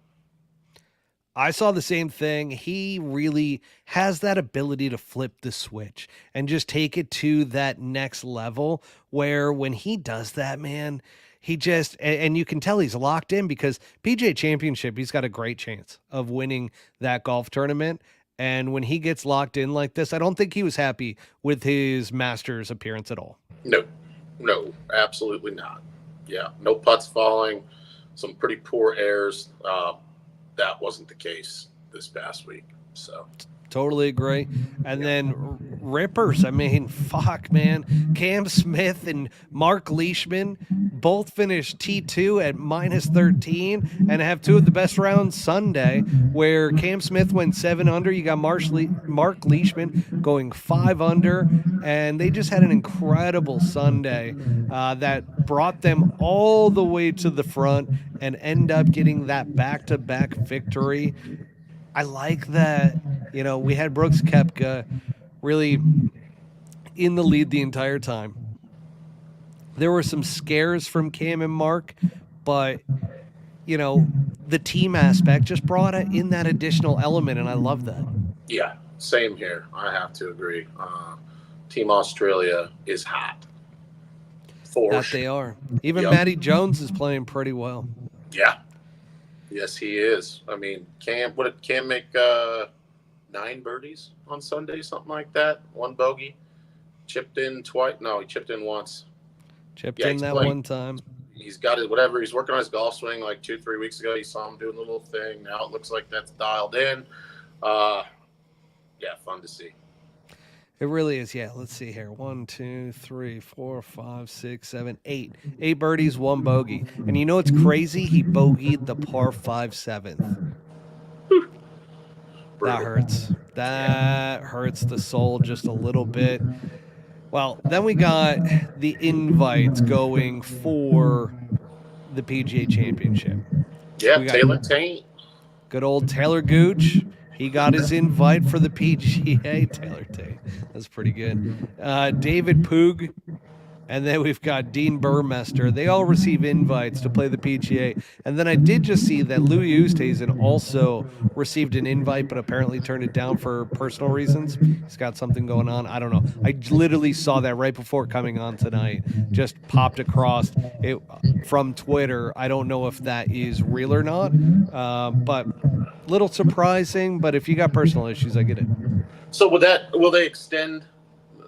I saw the same thing. He really has that ability to flip the switch and just take it to that next level, where when he does that, man, he just, and you can tell he's locked in, because PGA Championship, he's got a great chance of winning that golf tournament. And when he gets locked in like this, I don't think he was happy with his Masters appearance at all. No, absolutely not. Yeah, no putts falling, some pretty poor airs. That wasn't the case this past week. So totally agree. And then Rippers, I mean, fuck, man. Cam Smith and Mark Leishman both finished T2 at -13 and have two of the best rounds Sunday, where Cam Smith went 7 under. You got Mark Leishman going 5 under, and they just had an incredible Sunday that brought them all the way to the front and end up getting that back-to-back victory. I like that, we had Brooks Koepka really in the lead the entire time. There were some scares from Cam and Mark, but, the team aspect just brought in that additional element, and I love that. Yeah, same here. I have to agree. Team Australia is hot. They are. Even Matty Jones is playing pretty well. Yeah. Yes, he is. I mean, what did Cam make 9 birdies on Sunday, something like that? 1 bogey. Chipped in twice. No, he chipped in once. Chipped in that one time. He's got it, whatever. He's working on his golf swing like 2-3 weeks ago. You saw him doing a little thing. Now it looks like that's dialed in. Yeah, fun to see. It really is. Yeah. Let's see here. 1, 2, 3, 4, 5, 6, 7, 8. 8 birdies, 1 bogey. And you know what's crazy? He bogeyed the par 5 7th. That hurts. That hurts the soul just a little bit. Well, then we got the invites going for the PGA Championship. Yeah, We got Taylor Taint. good old Taylor Gooch. He got his invite for the PGA. Taylor Taint. That's pretty good. David Poog. And then we've got Dean Burmester. They all receive invites to play the PGA. And then I did just see that Louis Oosthuizen also received an invite, but apparently turned it down for personal reasons. He's got something going on. I don't know. I literally saw that right before coming on tonight. Just popped across it from Twitter. I don't know if that is real or not, but little surprising. But if you got personal issues, I get it. So will they extend?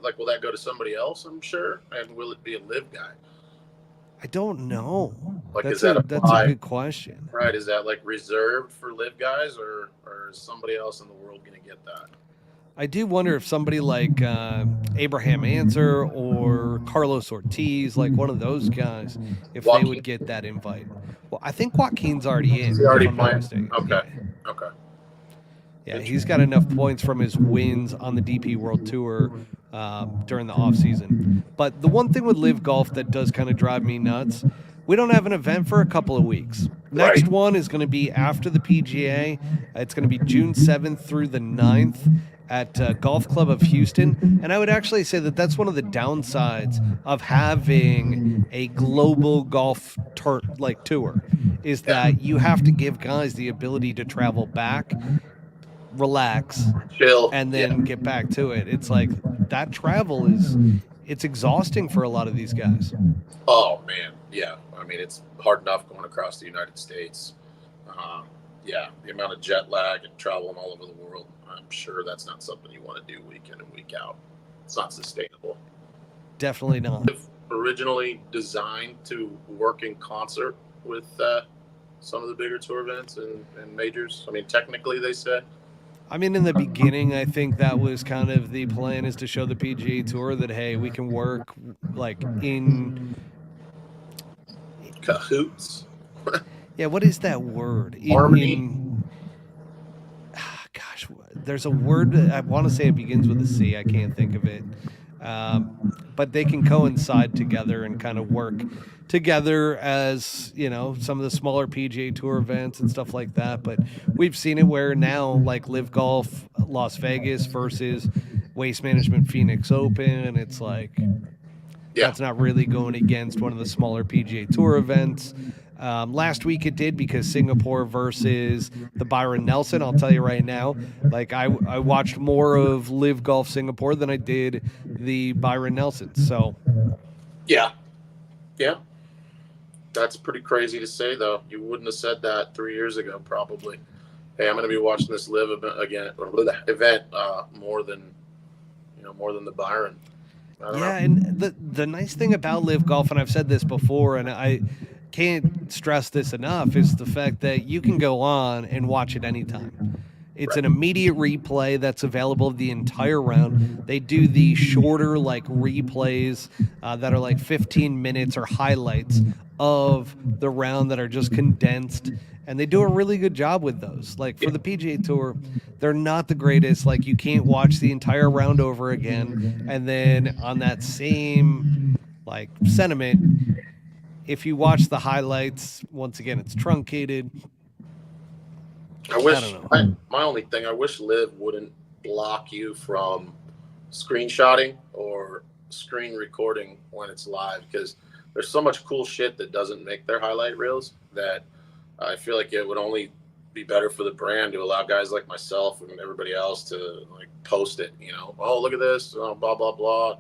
Like, will that go to somebody else? I'm sure, and will it be a LIV guy? I don't know. Like, That's that's a good question. Right? Is that like reserved for LIV guys, or is somebody else in the world going to get that? I do wonder if somebody like Abraham Anser or Carlos Ortiz, like one of those guys, if Joaquin. they would get that invite. Well, I think Joaquin's already in. Is he already if I'm not playing? mistaken. Okay. Yeah. Okay. Yeah, he's got enough points from his wins on the DP World Tour during the offseason. But the one thing with LIV Golf that does kind of drive me nuts, we don't have an event for a couple of weeks. Next one is going to be after the PGA. It's going to be June 7th through the 9th at Golf Club of Houston. And I would actually say that that's one of the downsides of having a global golf tour, is that you have to give guys the ability to travel back, relax, chill, and then get back to it. It's like that travel it's exhausting for a lot of these guys. Oh man, yeah. I mean, it's hard enough going across the United States. Yeah, the amount of jet lag and traveling all over the world. I'm sure that's not something you want to do week in and week out. It's not sustainable. Definitely not. Originally designed to work in concert with some of the bigger tour events and majors. I mean, technically, they said. I mean, in the beginning, I think that was kind of the plan, is to show the PGA Tour that, hey, we can work like in cahoots. Yeah, what is that word? Harmony. Gosh, there's a word, I want to say it begins with a C. I can't think of it. But they can coincide together and kind of work together as, you know, some of the smaller PGA Tour events and stuff like that. But we've seen it where now, like LIV Golf Las Vegas versus Waste Management Phoenix Open, and it's like, that's not really going against one of the smaller PGA Tour events. Last week it did, because Singapore versus the Byron Nelson. I'll tell you right now, like I watched more of LIV Golf Singapore than I did the Byron Nelson. So, yeah, that's pretty crazy to say, though. You wouldn't have said that 3 years ago, probably. Hey, I'm going to be watching this LIV event more than the Byron. Yeah, and the nice thing about LIV Golf, and I've said this before, and I can't stress this enough, is the fact that you can go on and watch it anytime. It's an immediate replay that's available the entire round. They do the shorter like replays that are like 15 minutes or highlights of the round that are just condensed. And they do a really good job with those. Like for the PGA Tour, they're not the greatest. Like you can't watch the entire round over again. And then on that same like sentiment, if you watch the highlights, once again, it's truncated. I my only thing, I wish LIV wouldn't block you from screenshotting or screen recording when it's live, because there's so much cool shit that doesn't make their highlight reels that I feel like it would only be better for the brand to allow guys like myself and everybody else to like post it, you know, oh, look at this, blah, blah, blah.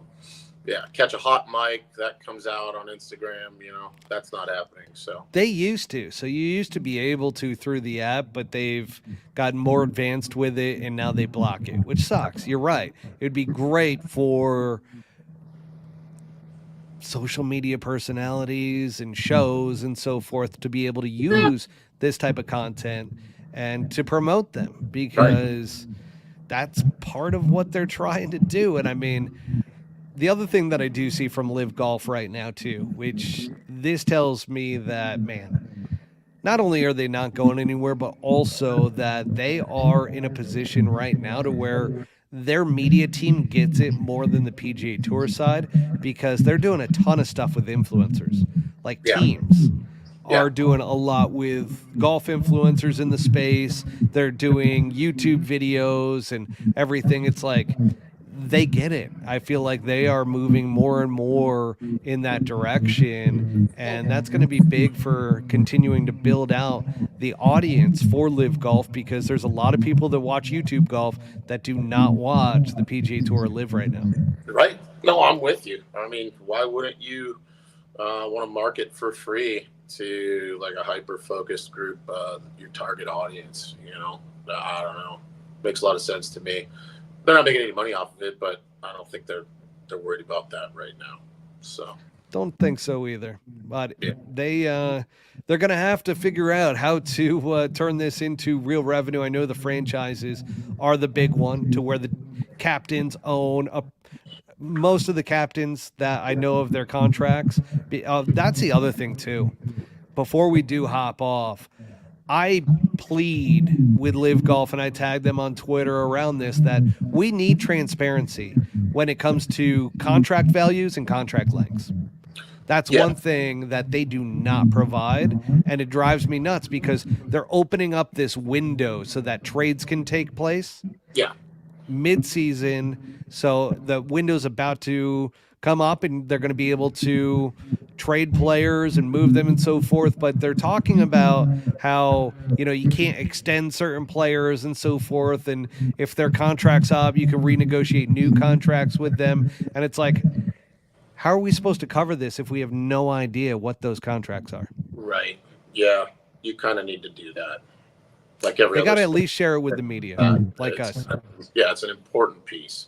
Yeah, catch a hot mic that comes out on Instagram, you know, that's not happening. So they used to. So you used to be able to through the app, but they've gotten more advanced with it, and now they block it, which sucks. You're right. It would be great for social media personalities and shows and so forth to be able to use this type of content and to promote them, because that's part of what they're trying to do. And I mean, the other thing that I do see from LIV Golf right now too, which this tells me that, man, not only are they not going anywhere, but also that they are in a position right now to where their media team gets it more than the PGA Tour side, because they're doing a ton of stuff with influencers. Like Yeah. teams Yeah. are doing a lot with golf influencers in the space. They're doing YouTube videos and everything. It's like they get it. I feel like they are moving more and more in that direction, and that's going to be big for continuing to build out the audience for LIV Golf, because there's a lot of people that watch YouTube golf that do not watch the PGA Tour LIV right now. Right. No, I'm with you. I mean, why wouldn't you want to market for free to like a hyper-focused group, your target audience? You know, I don't know. Makes a lot of sense to me. They're not making any money off of it, but I don't think they're worried about that right now. So don't think so either. But they're going to have to figure out how to turn this into real revenue. I know the franchises are the big one, to where the captains own most of the captains that I know of their contracts. That's the other thing too. Before we do hop off, I plead with LIV Golf, and I tag them on Twitter around this, that we need transparency when it comes to contract values and contract lengths. That's one thing that they do not provide, and it drives me nuts, because they're opening up this window so that trades can take place. Yeah. Mid-season, so the window's about to come up and they're going to be able to trade players and move them and so forth, but they're talking about how, you know, you can't extend certain players and so forth, and if their contract's up, you can renegotiate new contracts with them. And it's like, how are we supposed to cover this if we have no idea what those contracts are? Right. Yeah. You kind of need to do that. Like every they got to other at least share it with the media, like us. Yeah, it's an important piece.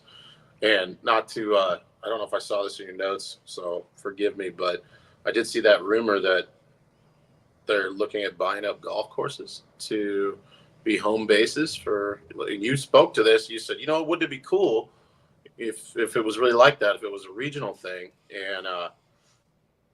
And not to, I don't know if I saw this in your notes, so forgive me, but I did see that rumor that they're looking at buying up golf courses to be home bases for. You spoke to this. You said, you know, wouldn't it be cool if it was really like that, if it was a regional thing? And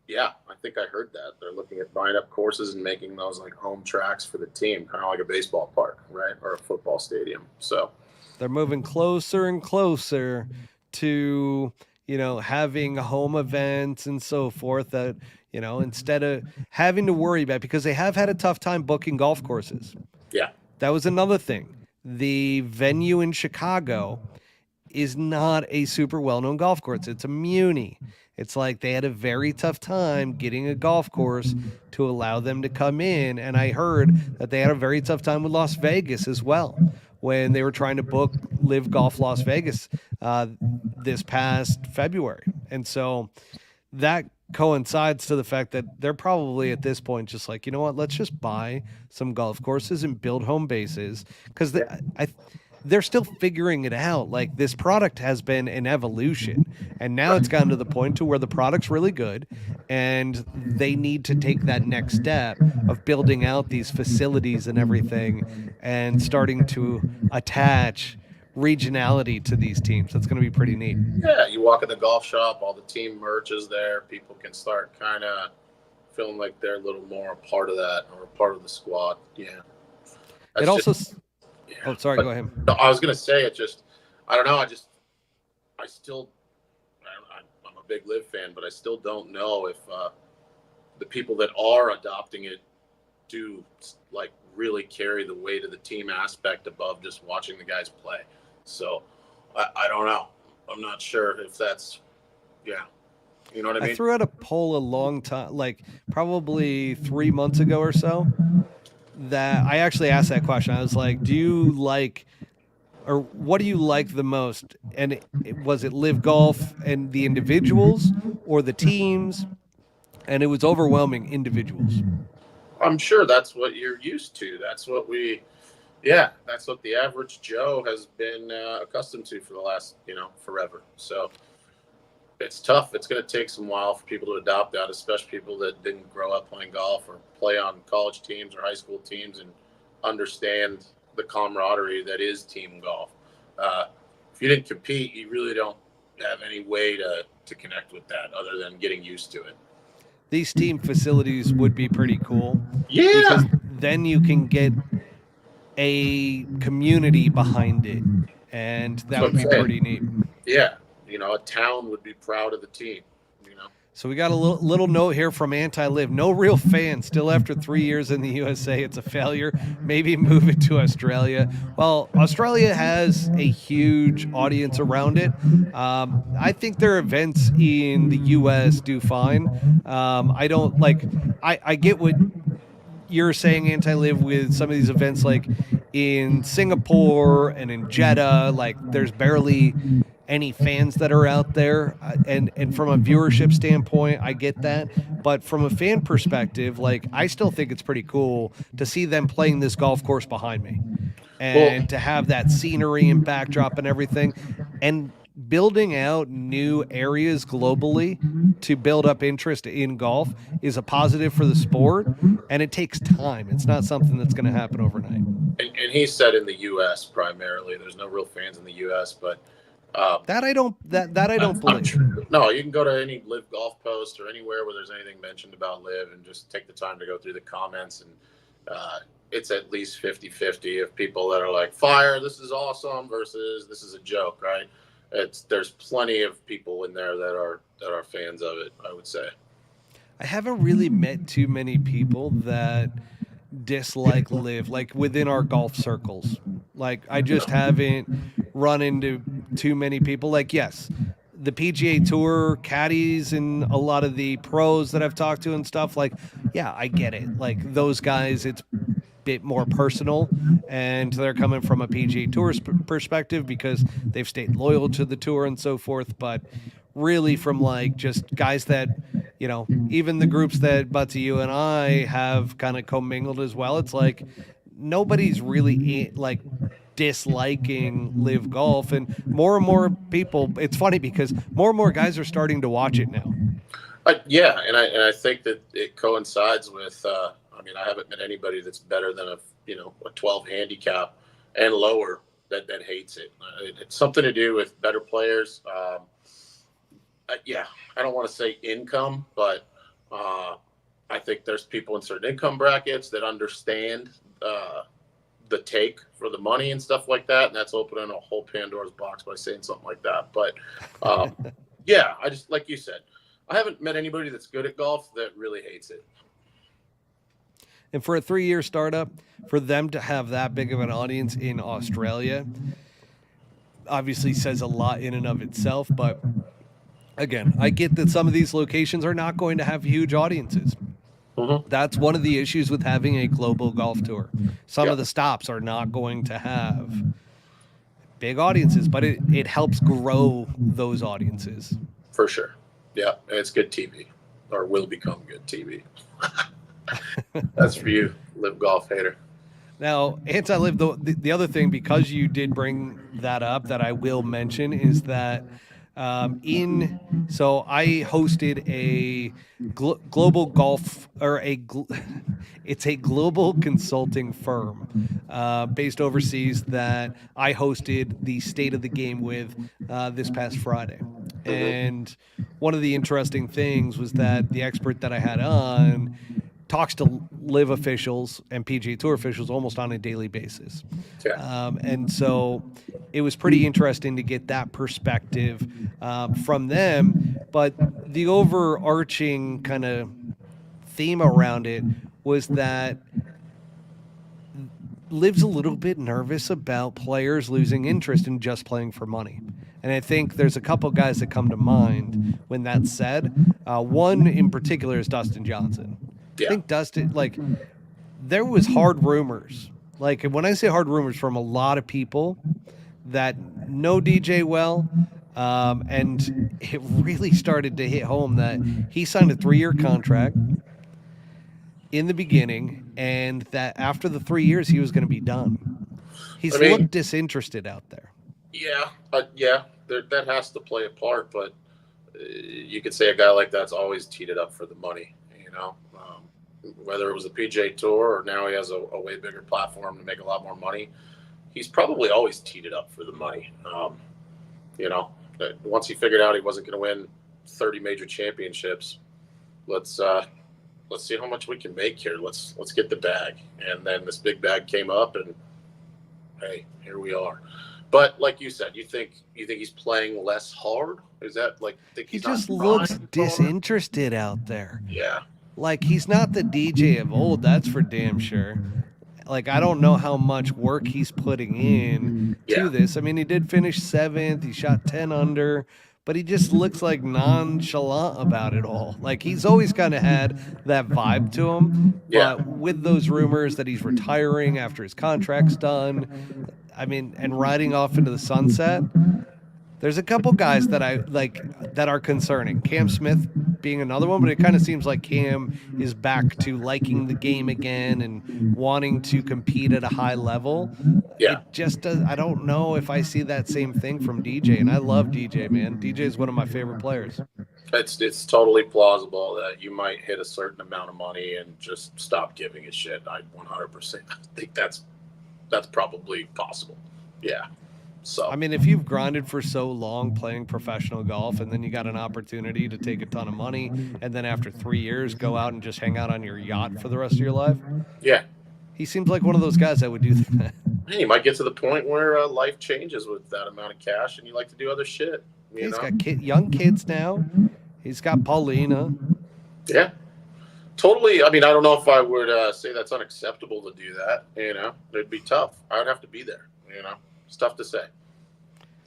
yeah, I think I heard that they're looking at buying up courses and making those like home tracks for the team, kind of like a baseball park, right, or a football stadium. So they're moving closer and closer to, you know, having home events and so forth, that, you know, instead of having to worry about, because they have had a tough time booking golf courses. Yeah. That was another thing. The venue in Chicago is not a super well-known golf course. It's a Muni. It's like they had a very tough time getting a golf course to allow them to come in. And I heard that they had a very tough time with Las Vegas as well, when they were trying to book LIV Golf Las Vegas this past February. And so that coincides to the fact that they're probably at this point just like, you know what, let's just buy some golf courses and build home bases, because they're still figuring it out. Like, this product has been an evolution, and now it's gotten to the point to where the product's really good, and they need to take that next step of building out these facilities and everything, and starting to attach regionality to these teams. That's going to be pretty neat. Yeah, you walk in the golf shop, all the team merch is there. People can start kind of feeling like they're a little more a part of that, or a part of the squad. Yeah. That's it also... Yeah, oh, sorry, go ahead. No, I was going to say, it just, I don't know. I'm a big LIV fan, but I still don't know if the people that are adopting it do like really carry the weight of the team aspect above just watching the guys play. So I don't know. I'm not sure if that's, yeah. You know what I mean? I threw out a poll a long time, like probably 3 months ago or so, that I actually asked that question. I was like, do you like, or what do you like the most? And was it LIV Golf and the individuals, or the teams? And it was overwhelming individuals. I'm sure that's what you're used to. That's what that's what the average Joe has been accustomed to for the last, forever. So it's tough. It's going to take some while for people to adopt that, especially people that didn't grow up playing golf or play on college teams or high school teams and understand the camaraderie that is team golf. if you didn't compete, you really don't have any way to connect with that other than getting used to it. These team facilities would be pretty cool. Yeah. Because then you can get a community behind it, and that would be pretty neat. Yeah. A town would be proud of the team, So we got a little note here from Anti-Live. No real fans. Still after 3 years in the USA, it's a failure. Maybe move it to Australia. Well, Australia has a huge audience around it. I think their events in the US do fine. I don't like. I get what you're saying, Anti-Live, with some of these events like in Singapore and in Jeddah. Like there's barely any fans that are out there, and from a viewership standpoint, I get that, but from a fan perspective, like I still think it's pretty cool to see them playing this golf course behind me, and to have that scenery and backdrop and everything, and building out new areas globally to build up interest in golf is a positive for the sport, and it takes time. It's not something that's going to happen overnight. And he said in the U.S. primarily, there's no real fans in the U.S., but that I don't believe. No, you can go to any LIV Golf post or anywhere where there's anything mentioned about LIV and just take the time to go through the comments, and it's at least 50-50 of people that are like, fire, this is awesome, versus this is a joke, right? There's plenty of people in there that are fans of it, I would say. I haven't really met too many people that dislike LIV, like within our golf circles. Like I just haven't run into too many people. Like, yes, the PGA Tour caddies and a lot of the pros that I've talked to and stuff, like, yeah, I get it. Like those guys, it's a bit more personal, and they're coming from a PGA Tour perspective because they've stayed loyal to the tour and so forth. But really from like just guys that, even the groups that Butsy, you and I have kind of commingled as well, it's like nobody's really like disliking LIV Golf, and more people, it's funny because more and more guys are starting to watch it now. Yeah, and I think that it coincides with I haven't met anybody that's better than a 12 handicap and lower that hates it. It's something to do with better players. I don't want to say income, but I think there's people in certain income brackets that understand the take for the money and stuff like that, and that's opening a whole Pandora's box by saying something like that. But I just, like you said, I haven't met anybody that's good at golf that really hates it. And for a 3-year startup, for them to have that big of an audience in Australia obviously says a lot in and of itself. But again, I get that some of these locations are not going to have huge audiences. Mm-hmm. That's one of the issues with having a global golf tour. Some of the stops are not going to have big audiences, but it helps grow those audiences. For sure. Yeah, and it's good TV, or will become good TV. That's for you, LIV Golf hater. Now, Anti-Live, the other thing, because you did bring that up, that I will mention is that so I hosted a global golf, or it's a global consulting firm based overseas that I hosted the State of the Game with this past Friday. And one of the interesting things was that the expert that I had on talks to LIV officials and PGA Tour officials almost on a daily basis. And so it was pretty interesting to get that perspective from them. But the overarching kind of theme around it was that LIV's a little bit nervous about players losing interest in just playing for money. And I think there's a couple guys that come to mind when that's said. One in particular is Dustin Johnson. I think Dustin, like, there was hard rumors. Like, when I say hard rumors, from a lot of people that know DJ well, and it really started to hit home that he signed a 3-year contract in the beginning, and that after the 3 years, he was going to be done. He's looked disinterested out there. That has to play a part, but you could say a guy like that's always teed it up for the money, whether it was the PGA Tour or now he has a way bigger platform to make a lot more money. he's probably always teed it up for the money. Once he figured out he wasn't going to win 30 major championships, let's see how much we can make here. Let's get the bag. And then this big bag came up, and hey, here we are. But like you said, you think he's playing less hard? Is that like he just looks disinterested out there? Yeah. Like he's not the DJ of old, that's for damn sure. Like I don't know how much work he's putting in to this. I mean, he did finish 7th. He shot 10 under, but he just looks like nonchalant about it all. Like he's always kind of had that vibe to him. Yeah. But with those rumors that he's retiring after his contract's done, I mean, and riding off into the sunset, there's a couple guys that I like that are concerning. Cam Smith being another one, but it kind of seems like Cam is back to liking the game again and wanting to compete at a high level. Yeah. It just does. I don't know if I see that same thing from DJ, and I love DJ, man. DJ is one of my favorite players. It's totally plausible that you might hit a certain amount of money and just stop giving a shit. I 100% think that's probably possible. Yeah. So I mean, if you've grinded for so long playing professional golf and then you got an opportunity to take a ton of money and then after 3 years go out and just hang out on your yacht for the rest of your life. Yeah. He seems like one of those guys that would do that. You might get to the point where life changes with that amount of cash and you like to do other shit. He's got young kids now. He's got Paulina. Yeah. Totally. I mean, I don't know if I would say that's unacceptable to do that. It'd be tough. I would have to be there. It's tough to say.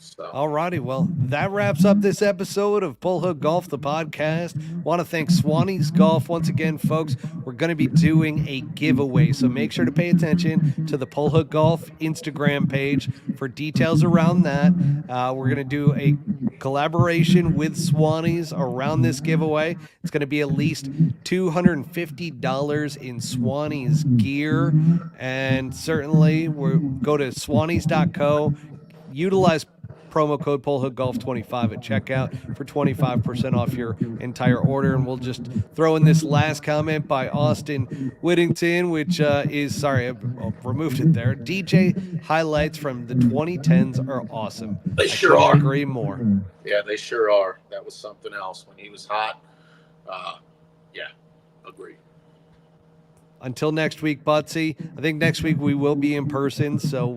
So. All righty. Well, that wraps up this episode of Pull Hook Golf, the podcast. Want to thank Swannies Golf once again, folks. We're going to be doing a giveaway, so make sure to pay attention to the Pull Hook Golf Instagram page for details around that. We're going to do a collaboration with Swannies around this giveaway. It's going to be at least $250 in Swannies gear, and certainly go to swannies.co, utilize promo code PullHookGolf25 at checkout for 25% off your entire order. And we'll just throw in this last comment by Austin Whittington, which is, sorry, I removed it there. DJ highlights from the 2010s are awesome. They sure are. I agree more. Yeah, they sure are. That was something else when he was hot. Yeah, agree. Until next week, Butsy. I think next week we will be in person, so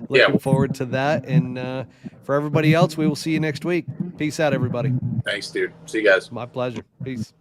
looking forward to that. And for everybody else, we will see you next week. Peace out, everybody. Thanks, dude. See you guys. My pleasure. Peace.